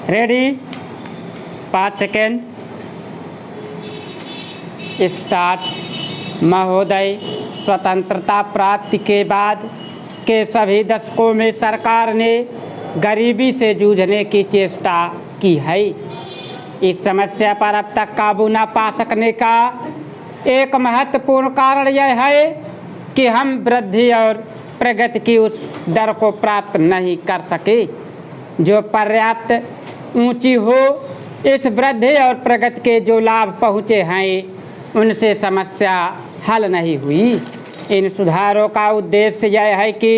Ready 5 second start. महोदय, स्वतंत्रता प्राप्ति के बाद के सभी दशकों में सरकार ने गरीबी से जूझने की चेष्टा की है। इस समस्या पर अब तक काबू न पा सकने का एक महत्वपूर्ण कारण यह है कि हम वृद्धि और प्रगति की उस दर को प्राप्त नहीं कर सके जो पर्याप्त ऊंची हो। इस वृद्धि और प्रगति के जो लाभ पहुँचे हैं उनसे समस्या हल नहीं हुई। इन सुधारों का उद्देश्य यह है कि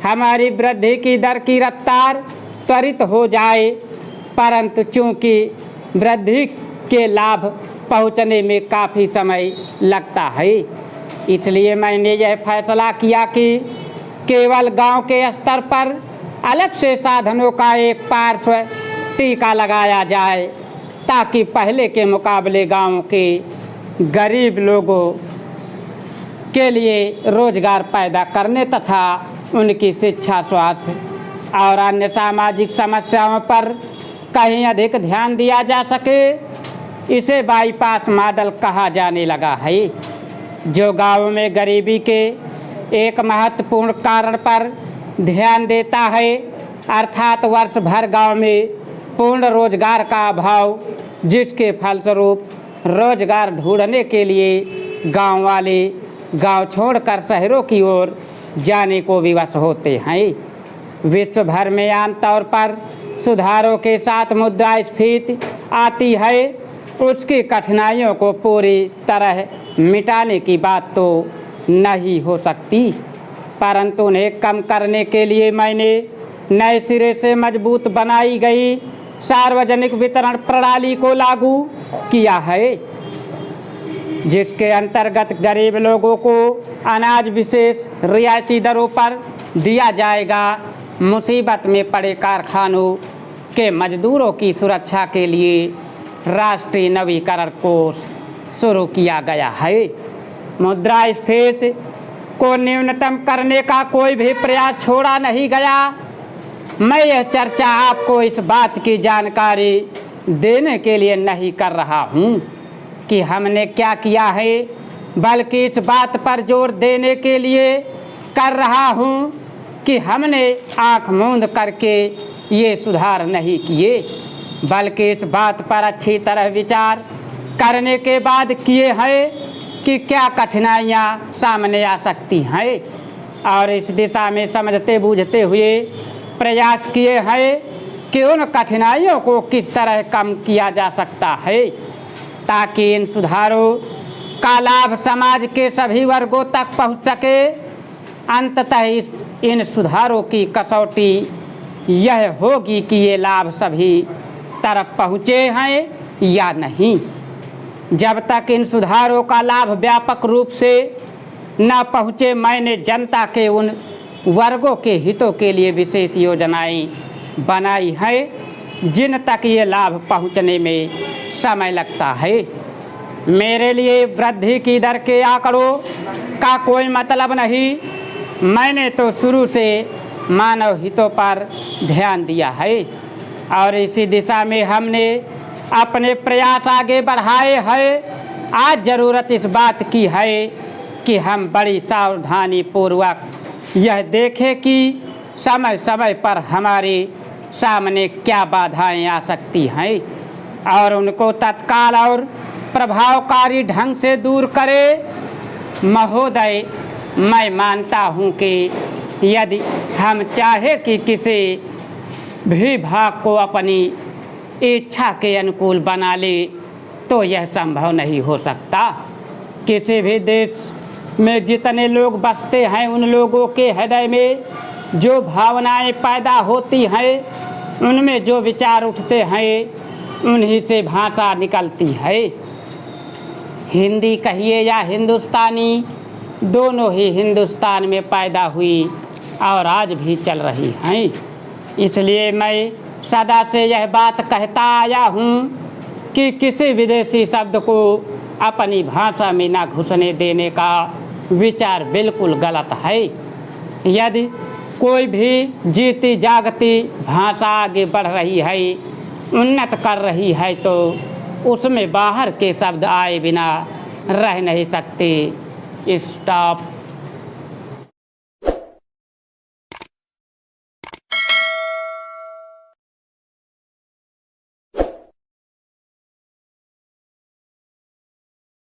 हमारी वृद्धि की दर की रफ्तार त्वरित हो जाए, परंतु चूंकि वृद्धि के लाभ पहुंचने में काफ़ी समय लगता है, इसलिए मैंने यह फैसला किया कि केवल गांव के स्तर पर अलग से साधनों का एक पार्श्व टीका लगाया जाए ताकि पहले के मुकाबले गांव के गरीब लोगों के लिए रोजगार पैदा करने तथा उनकी शिक्षा, स्वास्थ्य और अन्य सामाजिक समस्याओं पर कहीं अधिक ध्यान दिया जा सके। इसे बाईपास मॉडल कहा जाने लगा है, जो गाँव में गरीबी के एक महत्वपूर्ण कारण पर ध्यान देता है, अर्थात वर्ष भर गाँव में पूर्ण रोजगार का अभाव, जिसके फलस्वरूप रोजगार ढूंढने के लिए गांव वाले गांव छोड़कर शहरों की ओर जाने को विवश होते हैं। विश्व भर में आमतौर पर सुधारों के साथ मुद्रास्फीति आती है। उसकी कठिनाइयों को पूरी तरह मिटाने की बात तो नहीं हो सकती, परंतु उन्हें कम करने के लिए मैंने नए सिरे से मजबूत बनाई गई सार्वजनिक वितरण प्रणाली को लागू किया है, जिसके अंतर्गत गरीब लोगों को अनाज विशेष रियायती दरों पर दिया जाएगा। मुसीबत में पड़े कारखानों के मजदूरों की सुरक्षा के लिए राष्ट्रीय नवीकरण कोष शुरू किया गया है। मुद्रास्फीति को न्यूनतम करने का कोई भी प्रयास छोड़ा नहीं गया। मैं यह चर्चा आपको इस बात की जानकारी देने के लिए नहीं कर रहा हूँ कि हमने क्या किया है, बल्कि इस बात पर जोर देने के लिए कर रहा हूँ कि हमने आँख मूंद करके ये सुधार नहीं किए, बल्कि इस बात पर अच्छी तरह विचार करने के बाद किए हैं कि क्या कठिनाइयाँ सामने आ सकती हैं, और इस दिशा में समझते बूझते हुए प्रयास किए हैं कि उन कठिनाइयों को किस तरह कम किया जा सकता है ताकि इन सुधारों का लाभ समाज के सभी वर्गों तक पहुंच सके। अंततः इन सुधारों की कसौटी यह होगी कि ये लाभ सभी तरफ पहुँचे हैं या नहीं। जब तक इन सुधारों का लाभ व्यापक रूप से न पहुँचे, मैंने जनता के उन वर्गों के हितों के लिए विशेष योजनाएं बनाई हैं जिन तक ये लाभ पहुँचने में समय लगता है। मेरे लिए वृद्धि की दर के आंकड़ों का कोई मतलब नहीं। मैंने तो शुरू से मानव हितों पर ध्यान दिया है और इसी दिशा में हमने अपने प्रयास आगे बढ़ाए हैं। आज ज़रूरत इस बात की है कि हम बड़ी सावधानी पूर्वक यह देखें कि समय समय पर हमारे सामने क्या बाधाएं आ सकती हैं और उनको तत्काल और प्रभावकारी ढंग से दूर करें। महोदय, मैं मानता हूं कि यदि हम चाहे कि किसी भी भाग को अपनी इच्छा के अनुकूल बना ले तो यह संभव नहीं हो सकता। किसी भी देश में जितने लोग बसते हैं उन लोगों के हृदय में जो भावनाएं पैदा होती हैं, उनमें जो विचार उठते हैं, उन्हीं से भाषा निकलती है। हिंदी कहिए या हिंदुस्तानी, दोनों ही हिंदुस्तान में पैदा हुई और आज भी चल रही हैं। इसलिए मैं सदा से यह बात कहता आया हूँ कि किसी विदेशी शब्द को अपनी भाषा में न घुसने देने का विचार बिल्कुल गलत है। यदि कोई भी जीती जागती भाषा आगे बढ़ रही है उन्नत कर रही है तो उसमें बाहर के शब्द आए बिना रह नहीं सकते। स्टॉप।